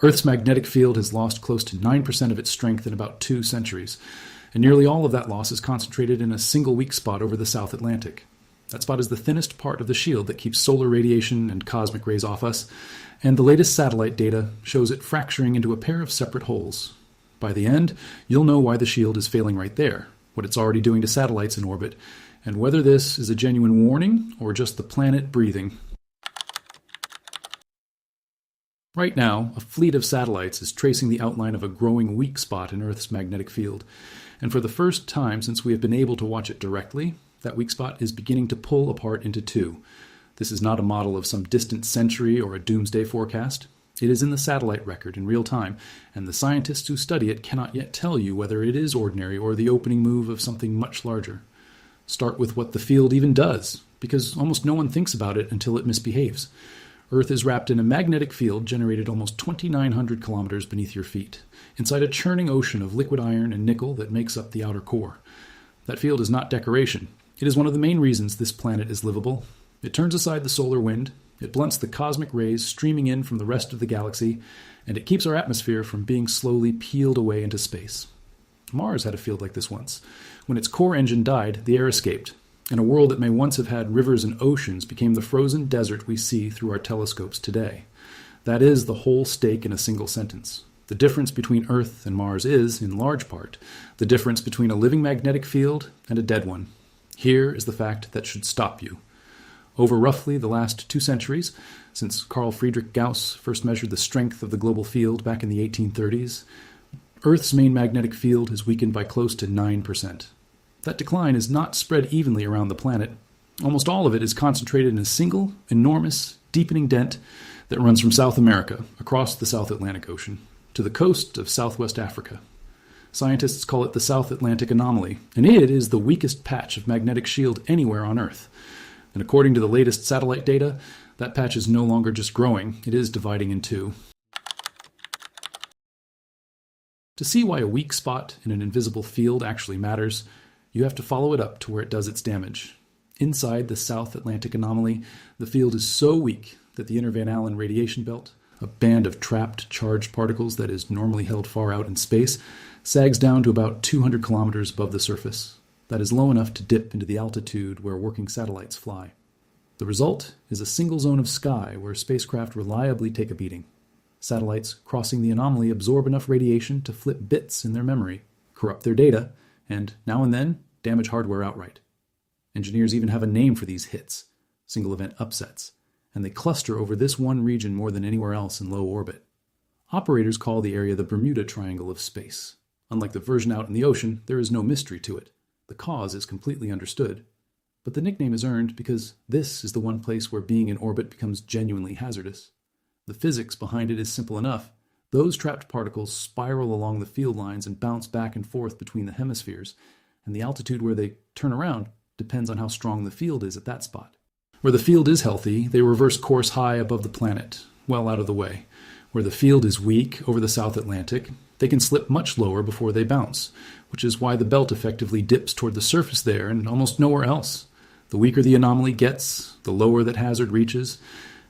Earth's magnetic field has lost close to 9% of its strength in about 2 centuries, and nearly all of that loss is concentrated in a single weak spot over the South Atlantic. That spot is the thinnest part of the shield that keeps solar radiation and cosmic rays off us, and the latest satellite data shows it fracturing into a pair of separate holes. By the end, you'll know why the shield is failing right there, what it's already doing to satellites in orbit, and whether this is a genuine warning or just the planet breathing. Right now, a fleet of satellites is tracing the outline of a growing weak spot in Earth's magnetic field, and for the first time since we have been able to watch it directly, that weak spot is beginning to pull apart into two. This is not a model of some distant century or a doomsday forecast. It is in the satellite record in real time, and the scientists who study it cannot yet tell you whether it is ordinary or the opening move of something much larger. Start with what the field even does, because almost no one thinks about it until it misbehaves. Earth is wrapped in a magnetic field generated almost 2,900 kilometers beneath your feet, inside a churning ocean of liquid iron and nickel that makes up the outer core. That field is not decoration. It is one of the main reasons this planet is livable. It turns aside the solar wind, it blunts the cosmic rays streaming in from the rest of the galaxy, and it keeps our atmosphere from being slowly peeled away into space. Mars had a field like this once. When its core engine died, the air escaped, and a world that may once have had rivers and oceans became the frozen desert we see through our telescopes today. That is the whole stake in a single sentence. The difference between Earth and Mars is, in large part, the difference between a living magnetic field and a dead one. Here is the fact that should stop you. Over roughly the last 2 centuries, since Carl Friedrich Gauss first measured the strength of the global field back in the 1830s, Earth's main magnetic field has weakened by close to 9%. That decline is not spread evenly around the planet. Almost all of it is concentrated in a single, enormous, deepening dent that runs from South America, across the South Atlantic Ocean, to the coast of Southwest Africa. Scientists call it the South Atlantic Anomaly, and it is the weakest patch of magnetic shield anywhere on Earth. And according to the latest satellite data, that patch is no longer just growing, it is dividing in two. To see why a weak spot in an invisible field actually matters, you have to follow it up to where it does its damage. Inside the South Atlantic Anomaly, the field is so weak that the Inner Van Allen radiation belt, a band of trapped charged particles that is normally held far out in space, sags down to about 200 kilometers above the surface. That is low enough to dip into the altitude where working satellites fly. The result is a single zone of sky where spacecraft reliably take a beating. Satellites crossing the anomaly absorb enough radiation to flip bits in their memory, corrupt their data, and now and then damage hardware outright. Engineers even have a name for these hits, single event upsets, and they cluster over this one region more than anywhere else in low orbit. Operators call the area the Bermuda Triangle of space. Unlike the version out in the ocean, there is no mystery to it. The cause is completely understood. But the nickname is earned because this is the one place where being in orbit becomes genuinely hazardous. The physics behind it is simple enough. Those trapped particles spiral along the field lines and bounce back and forth between the hemispheres, and the altitude where they turn around depends on how strong the field is at that spot. Where the field is healthy, they reverse course high above the planet, well out of the way. Where the field is weak over the South Atlantic, they can slip much lower before they bounce, which is why the belt effectively dips toward the surface there and almost nowhere else. The weaker the anomaly gets, the lower that hazard reaches,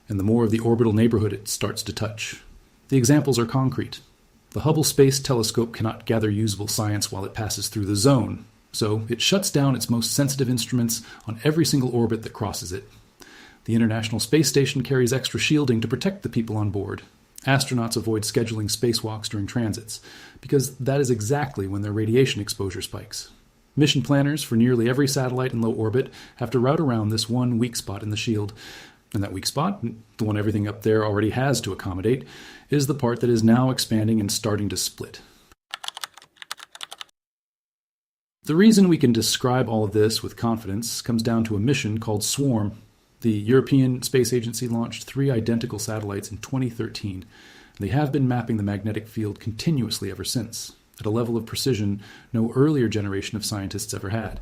and the more of the orbital neighborhood it starts to touch. The examples are concrete. The Hubble Space Telescope cannot gather usable science while it passes through the zone, so it shuts down its most sensitive instruments on every single orbit that crosses it. The International Space Station carries extra shielding to protect the people on board. Astronauts avoid scheduling spacewalks during transits, because that is exactly when their radiation exposure spikes. Mission planners for nearly every satellite in low orbit have to route around this one weak spot in the shield. And that weak spot, the one everything up there already has to accommodate, is the part that is now expanding and starting to split. The reason we can describe all of this with confidence comes down to a mission called SWARM. The European Space Agency launched 3 identical satellites in 2013. They have been mapping the magnetic field continuously ever since, at a level of precision no earlier generation of scientists ever had.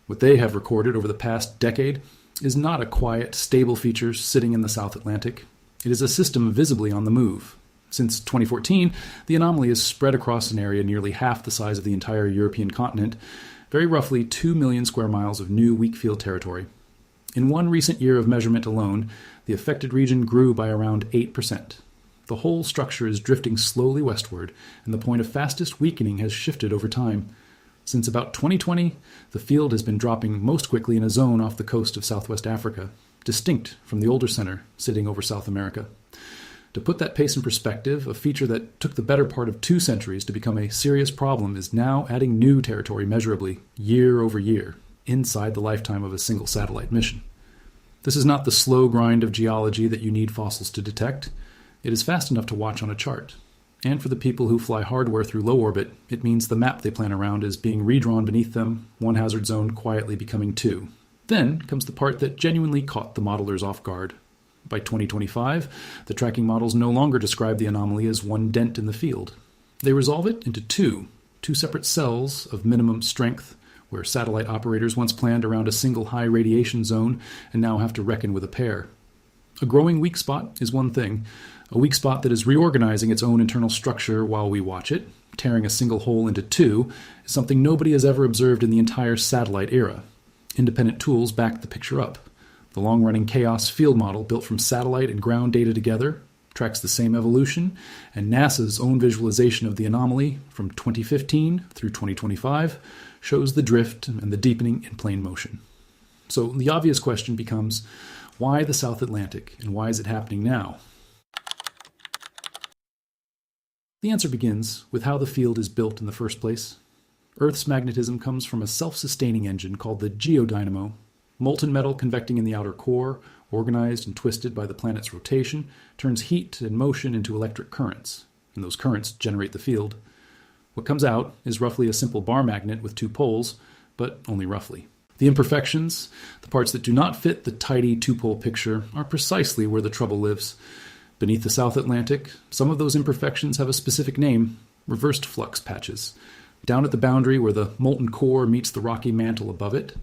What they have recorded over the past decade is not a quiet, stable feature sitting in the South Atlantic. It is a system visibly on the move. Since 2014, the anomaly has spread across an area nearly half the size of the entire European continent, very roughly 2 million square miles of new weak field territory. In one recent year of measurement alone, the affected region grew by around 8%. The whole structure is drifting slowly westward, and the point of fastest weakening has shifted over time. Since about 2020, the field has been dropping most quickly in a zone off the coast of southwest Africa, distinct from the older center sitting over South America. To put that pace in perspective, a feature that took the better part of 2 centuries to become a serious problem is now adding new territory measurably, year over year, inside the lifetime of a single satellite mission. This is not the slow grind of geology that you need fossils to detect. It is fast enough to watch on a chart. And for the people who fly hardware through low orbit, it means the map they plan around is being redrawn beneath them, one hazard zone quietly becoming 2. Then comes the part that genuinely caught the modelers off guard. By 2025, the tracking models no longer describe the anomaly as one dent in the field. They resolve it into two separate cells of minimum strength, where satellite operators once planned around a single high radiation zone and now have to reckon with a pair. A growing weak spot is one thing. A weak spot that is reorganizing its own internal structure while we watch it, tearing a single hole into 2, is something nobody has ever observed in the entire satellite era. Independent tools back the picture up. The long-running Chaos field model, built from satellite and ground data together, tracks the same evolution, and NASA's own visualization of the anomaly from 2015 through 2025 shows the drift and the deepening in plane motion. So the obvious question becomes, why the South Atlantic, and why is it happening now? The answer begins with how the field is built in the first place. Earth's magnetism comes from a self-sustaining engine called the geodynamo. Molten metal convecting in the outer core, organized and twisted by the planet's rotation, turns heat and motion into electric currents, and those currents generate the field. What comes out is roughly a simple bar magnet with 2 poles, but only roughly. The imperfections, the parts that do not fit the tidy 2-pole picture, are precisely where the trouble lives. Beneath the South Atlantic, some of those imperfections have a specific name: reversed flux patches. Down at the boundary where the molten core meets the rocky mantle above it,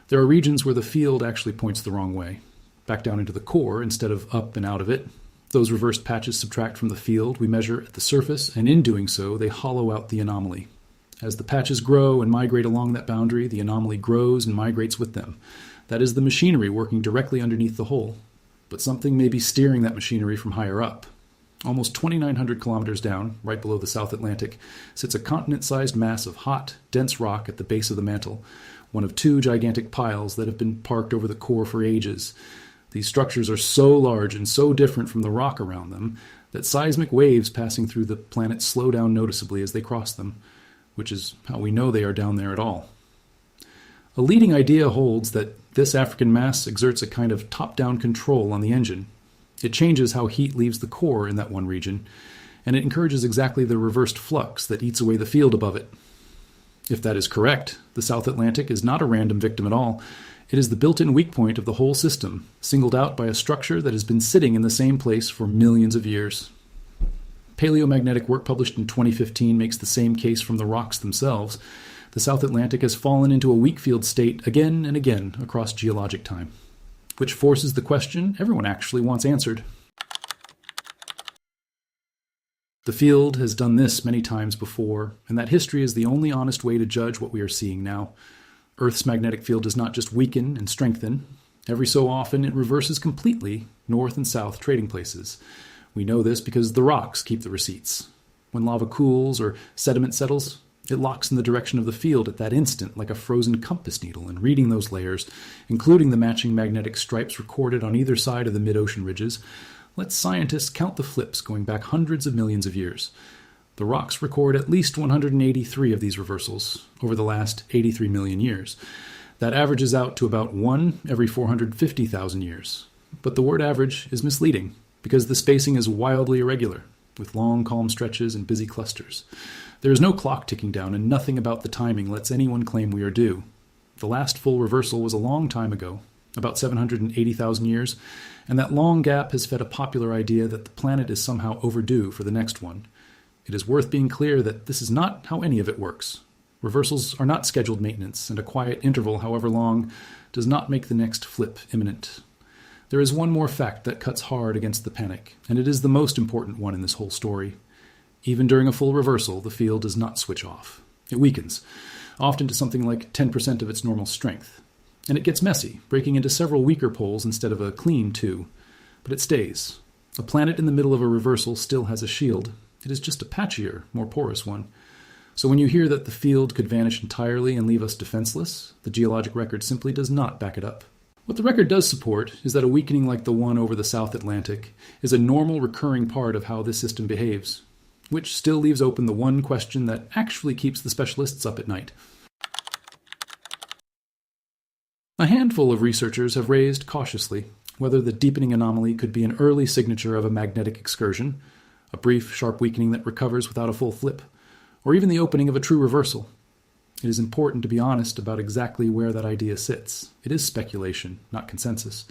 there are regions where the field actually points the wrong way, back down into the core instead of up and out of it. Those reversed patches subtract from the field we measure at the surface, and in doing so, they hollow out the anomaly. As the patches grow and migrate along that boundary, the anomaly grows and migrates with them. That is the machinery working directly underneath the hole. But something may be steering that machinery from higher up. Almost 2,900 kilometers down, right below the South Atlantic, sits a continent-sized mass of hot, dense rock at the base of the mantle, one of 2 gigantic piles that have been parked over the core for ages. These structures are so large and so different from the rock around them that seismic waves passing through the planet slow down noticeably as they cross them, which is how we know they are down there at all. A leading idea holds that this African mass exerts a kind of top-down control on the engine. It changes how heat leaves the core in that one region, and it encourages exactly the reversed flux that eats away the field above it. If that is correct, the South Atlantic is not a random victim at all. It is the built-in weak point of the whole system, singled out by a structure that has been sitting in the same place for millions of years. Paleomagnetic work published in 2015 makes the same case from the rocks themselves. The South Atlantic has fallen into a weak field state again and again across geologic time, which forces the question everyone actually wants answered. The field has done this many times before, and that history is the only honest way to judge what we are seeing now. Earth's magnetic field does not just weaken and strengthen. Every so often it reverses completely north and south trading places. We know this because the rocks keep the receipts. When lava cools or sediment settles, it locks in the direction of the field at that instant like a frozen compass needle, and reading those layers, including the matching magnetic stripes recorded on either side of the mid-ocean ridges, lets scientists count the flips going back hundreds of millions of years. The rocks record at least 183 of these reversals over the last 83 million years. That averages out to about 1 every 450,000 years. But the word average is misleading, because the spacing is wildly irregular, with long, calm stretches and busy clusters. There is no clock ticking down, and nothing about the timing lets anyone claim we are due. The last full reversal was a long time ago, about 780,000 years, and that long gap has fed a popular idea that the planet is somehow overdue for the next one. It is worth being clear that this is not how any of it works. Reversals are not scheduled maintenance, and a quiet interval, however long, does not make the next flip imminent. There is one more fact that cuts hard against the panic, and it is the most important one in this whole story. Even during a full reversal, the field does not switch off. It weakens, often to something like 10% of its normal strength. And it gets messy, breaking into several weaker poles instead of a clean 2. But it stays. A planet in the middle of a reversal still has a shield. It is just a patchier, more porous one. So when you hear that the field could vanish entirely and leave us defenseless, the geologic record simply does not back it up. What the record does support is that a weakening like the one over the South Atlantic is a normal recurring part of how this system behaves, which still leaves open the one question that actually keeps the specialists up at night. A handful of researchers have raised cautiously whether the deepening anomaly could be an early signature of a magnetic excursion, a brief, sharp weakening that recovers without a full flip, or even the opening of a true reversal. It is important to be honest about exactly where that idea sits. It is speculation, not consensus.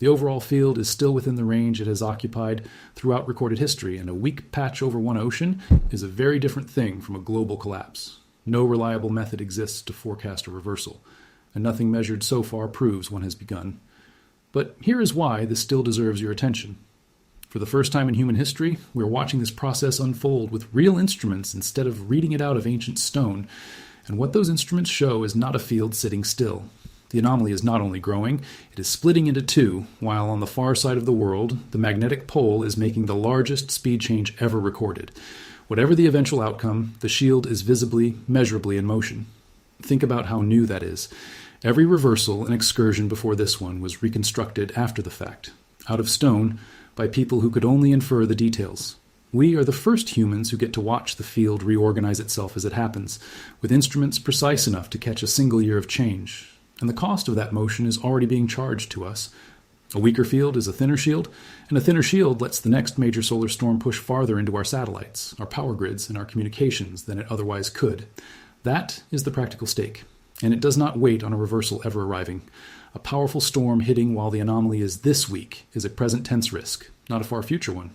The overall field is still within the range it has occupied throughout recorded history, and a weak patch over one ocean is a very different thing from a global collapse. No reliable method exists to forecast a reversal, and nothing measured so far proves one has begun. But here is why this still deserves your attention. For the first time in human history, we are watching this process unfold with real instruments instead of reading it out of ancient stone, and what those instruments show is not a field sitting still. The anomaly is not only growing, it is splitting into two, while on the far side of the world, the magnetic pole is making the largest speed change ever recorded. Whatever the eventual outcome, the shield is visibly, measurably in motion. Think about how new that is. Every reversal and excursion before this one was reconstructed after the fact, out of stone, by people who could only infer the details. We are the first humans who get to watch the field reorganize itself as it happens, with instruments precise enough to catch a single year of change. And the cost of that motion is already being charged to us. A weaker field is a thinner shield, and a thinner shield lets the next major solar storm push farther into our satellites, our power grids, and our communications than it otherwise could. That is the practical stake, and it does not wait on a reversal ever arriving. A powerful storm hitting while the anomaly is this weak is a present tense risk, not a far future one.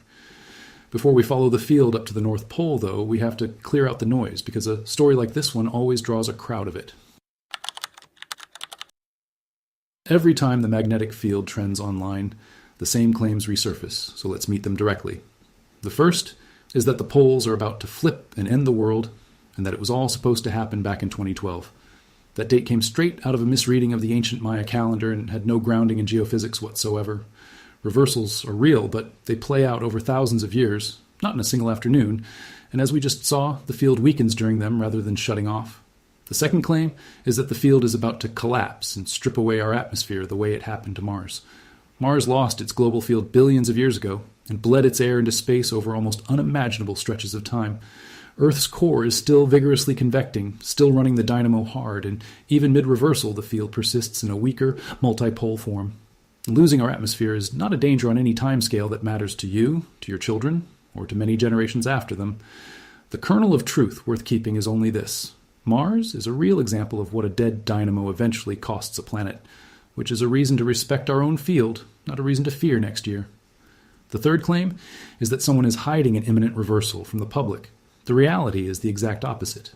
Before we follow the field up to the North Pole, though, we have to clear out the noise, because a story like this one always draws a crowd of it. Every time the magnetic field trends online, the same claims resurface, so let's meet them directly. The first is that the poles are about to flip and end the world, and that it was all supposed to happen back in 2012. That date came straight out of a misreading of the ancient Maya calendar and had no grounding in geophysics whatsoever. Reversals are real, but they play out over thousands of years, not in a single afternoon, and as we just saw, the field weakens during them rather than shutting off. The second claim is that the field is about to collapse and strip away our atmosphere the way it happened to Mars. Mars lost its global field billions of years ago and bled its air into space over almost unimaginable stretches of time. Earth's core is still vigorously convecting, still running the dynamo hard, and even mid-reversal the field persists in a weaker, multipole form. Losing our atmosphere is not a danger on any timescale that matters to you, to your children, or to many generations after them. The kernel of truth worth keeping is only this. Mars is a real example of what a dead dynamo eventually costs a planet, which is a reason to respect our own field, not a reason to fear next year. The third claim is that someone is hiding an imminent reversal from the public. The reality is the exact opposite.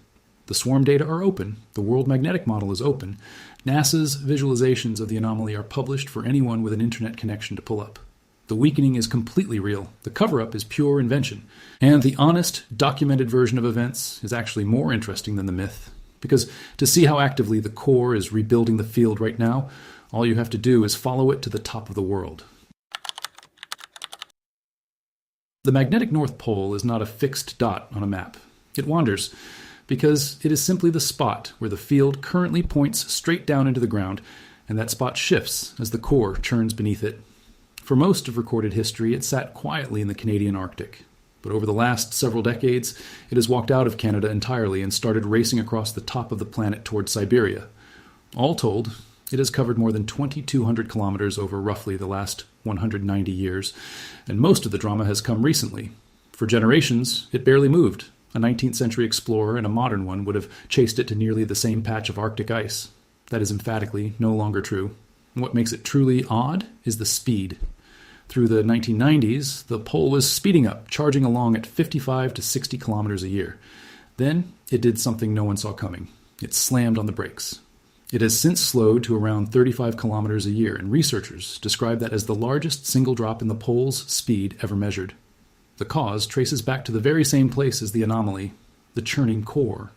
The swarm data are open, the world magnetic model is open, NASA's visualizations of the anomaly are published for anyone with an internet connection to pull up. The weakening is completely real, the cover-up is pure invention, and the honest, documented version of events is actually more interesting than the myth, because to see how actively the core is rebuilding the field right now, all you have to do is follow it to the top of the world. The magnetic North Pole is not a fixed dot on a map. It wanders, because it is simply the spot where the field currently points straight down into the ground, and that spot shifts as the core churns beneath it. For most of recorded history, it sat quietly in the Canadian Arctic. But over the last several decades, it has walked out of Canada entirely and started racing across the top of the planet toward Siberia. All told, it has covered more than 2,200 kilometers over roughly the last 190 years, and most of the drama has come recently. For generations, it barely moved. A 19th century explorer and a modern one would have chased it to nearly the same patch of Arctic ice. That is emphatically no longer true. And what makes it truly odd is the speed. Through the 1990s, the pole was speeding up, charging along at 55 to 60 kilometers a year. Then it did something no one saw coming. It slammed on the brakes. It has since slowed to around 35 kilometers a year, and researchers describe that as the largest single drop in the pole's speed ever measured. The cause traces back to the very same place as the anomaly, the churning core.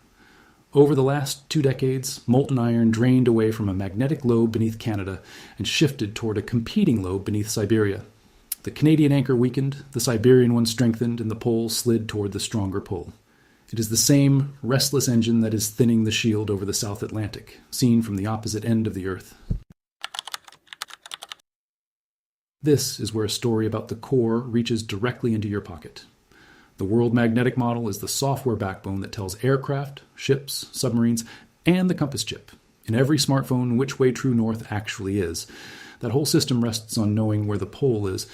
Over the last 2 decades, molten iron drained away from a magnetic lobe beneath Canada and shifted toward a competing lobe beneath Siberia. The The Canadian anchor weakened, the Siberian one strengthened, and the pole slid toward the stronger pull. It is the same restless engine that is thinning the shield over the South Atlantic, seen from the opposite end of the Earth. This is where a story about the core reaches directly into your pocket. The World Magnetic Model is the software backbone that tells aircraft, ships, submarines, and the compass chip in every smartphone which way true north actually is. That whole system rests on knowing where the pole is.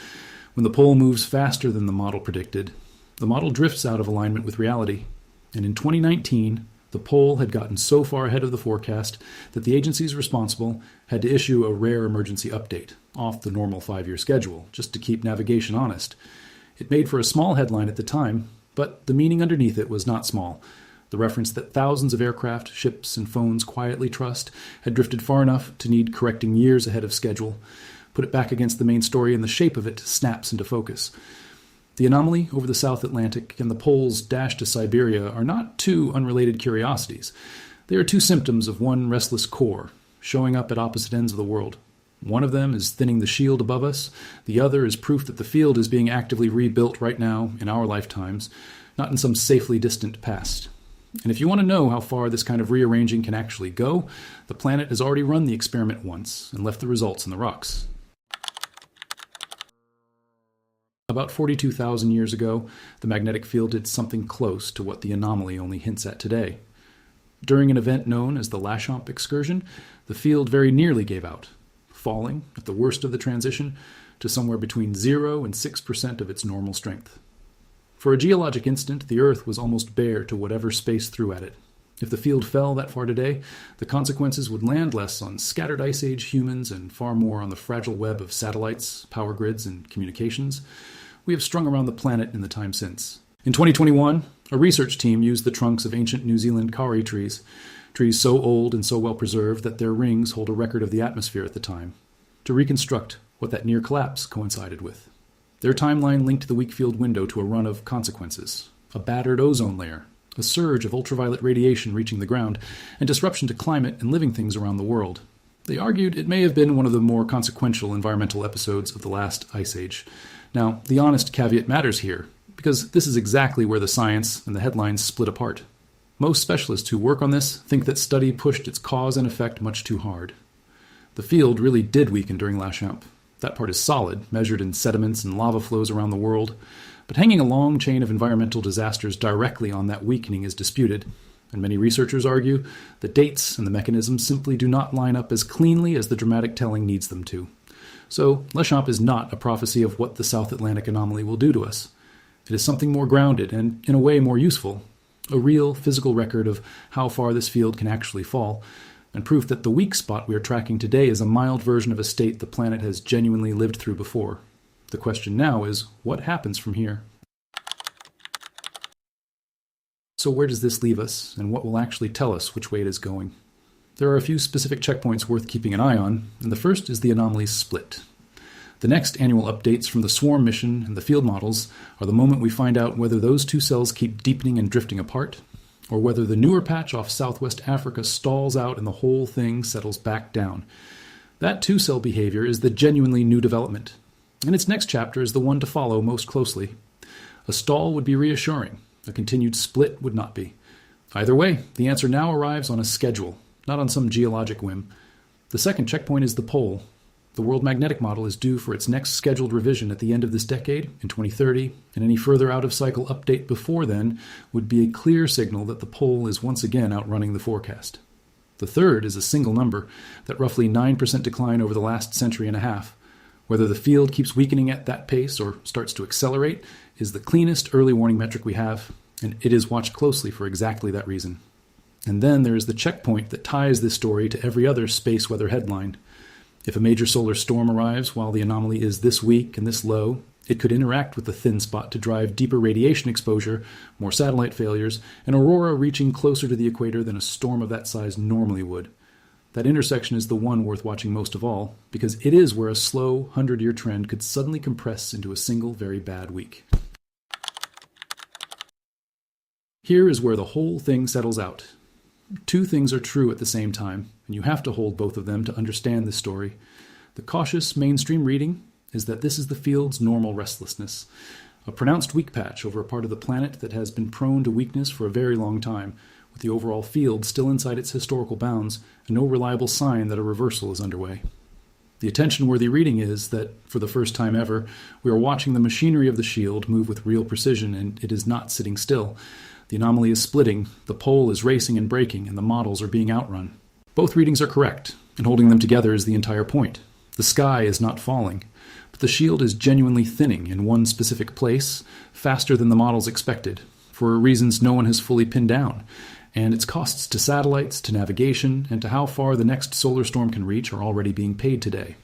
When the pole moves faster than the model predicted, the model drifts out of alignment with reality. And in 2019, the pole had gotten so far ahead of the forecast that the agencies responsible had to issue a rare emergency update off the normal 5-year schedule, just to keep navigation honest. It made for a small headline at the time, but the meaning underneath it was not small. The reference that thousands of aircraft, ships, and phones quietly trust had drifted far enough to need correcting years ahead of schedule. Put it back against the main story, and the shape of it snaps into focus. The anomaly over the South Atlantic and the pole's dash to Siberia are not two unrelated curiosities. They are two symptoms of one restless core, showing up at opposite ends of the world. One of them is thinning the shield above us. The other is proof that the field is being actively rebuilt right now in our lifetimes, not in some safely distant past. And if you want to know how far this kind of rearranging can actually go, the planet has already run the experiment once and left the results in the rocks. About 42,000 years ago, the magnetic field did something close to what the anomaly only hints at today. During an event known as the Lachamp excursion, the field very nearly gave out, falling, at the worst of the transition, to somewhere between 0 and 6% of its normal strength. For a geologic instant, the Earth was almost bare to whatever space threw at it. If the field fell that far today, the consequences would land less on scattered ice age humans and far more on the fragile web of satellites, power grids, and communications we have strung around the planet in the time since. In 2021, a research team used the trunks of ancient New Zealand kauri trees so old and so well preserved that their rings hold a record of the atmosphere at the time, to reconstruct what that near collapse coincided with. Their timeline linked the weak field window to a run of consequences: a battered ozone layer, a surge of ultraviolet radiation reaching the ground, and disruption to climate and living things around the world. They argued it may have been one of the more consequential environmental episodes of the last ice age. Now, the honest caveat matters here, because this is exactly where the science and the headlines split apart. Most specialists who work on this think that study pushed its cause and effect much too hard. The field really did weaken during Lachamp. That part is solid, measured in sediments and lava flows around the world. But hanging a long chain of environmental disasters directly on that weakening is disputed, and many researchers argue the dates and the mechanisms simply do not line up as cleanly as the dramatic telling needs them to. So, Lachamp is not a prophecy of what the South Atlantic Anomaly will do to us. It is something more grounded and, in a way, more useful, a real physical record of how far this field can actually fall, and proof that the weak spot we are tracking today is a mild version of a state the planet has genuinely lived through before. The question now is, what happens from here? So where does this leave us, and what will actually tell us which way it is going? There are a few specific checkpoints worth keeping an eye on, and the first is the anomaly's split. The next annual updates from the swarm mission and the field models are the moment we find out whether those two cells keep deepening and drifting apart, or whether the newer patch off Southwest Africa stalls out and the whole thing settles back down. That two-cell behavior is the genuinely new development, and its next chapter is the one to follow most closely. A stall would be reassuring. A continued split would not be. Either way, the answer now arrives on a schedule, not on some geologic whim. The second checkpoint is the pole. The World Magnetic Model is due for its next scheduled revision at the end of this decade, in 2030, and any further out-of-cycle update before then would be a clear signal that the pole is once again outrunning the forecast. The third is a single number, that roughly 9% decline over the last century and a half. Whether the field keeps weakening at that pace or starts to accelerate is the cleanest early warning metric we have, and it is watched closely for exactly that reason. And then there is the checkpoint that ties this story to every other space weather headline. If a major solar storm arrives while the anomaly is this weak and this low, it could interact with the thin spot to drive deeper radiation exposure, more satellite failures, an aurora reaching closer to the equator than a storm of that size normally would. That intersection is the one worth watching most of all, because it is where a slow 100-year trend could suddenly compress into a single very bad week. Here is where the whole thing settles out. Two things are true at the same time, and you have to hold both of them to understand this story. The cautious mainstream reading is that this is the field's normal restlessness, a pronounced weak patch over a part of the planet that has been prone to weakness for a very long time, with the overall field still inside its historical bounds and no reliable sign that a reversal is underway. The attention-worthy reading is that, for the first time ever, we are watching the machinery of the shield move with real precision, and it is not sitting still. The anomaly is splitting, the pole is racing and braking, and the models are being outrun. Both readings are correct, and holding them together is the entire point. The sky is not falling, but the shield is genuinely thinning in one specific place, faster than the models expected, for reasons no one has fully pinned down, and its costs to satellites, to navigation, and to how far the next solar storm can reach are already being paid today.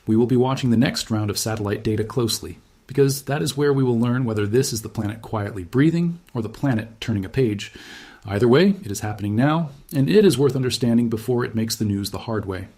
We will be watching the next round of satellite data closely, because that is where we will learn whether this is the planet quietly breathing or the planet turning a page. Either way, it is happening now, and it is worth understanding before it makes the news the hard way.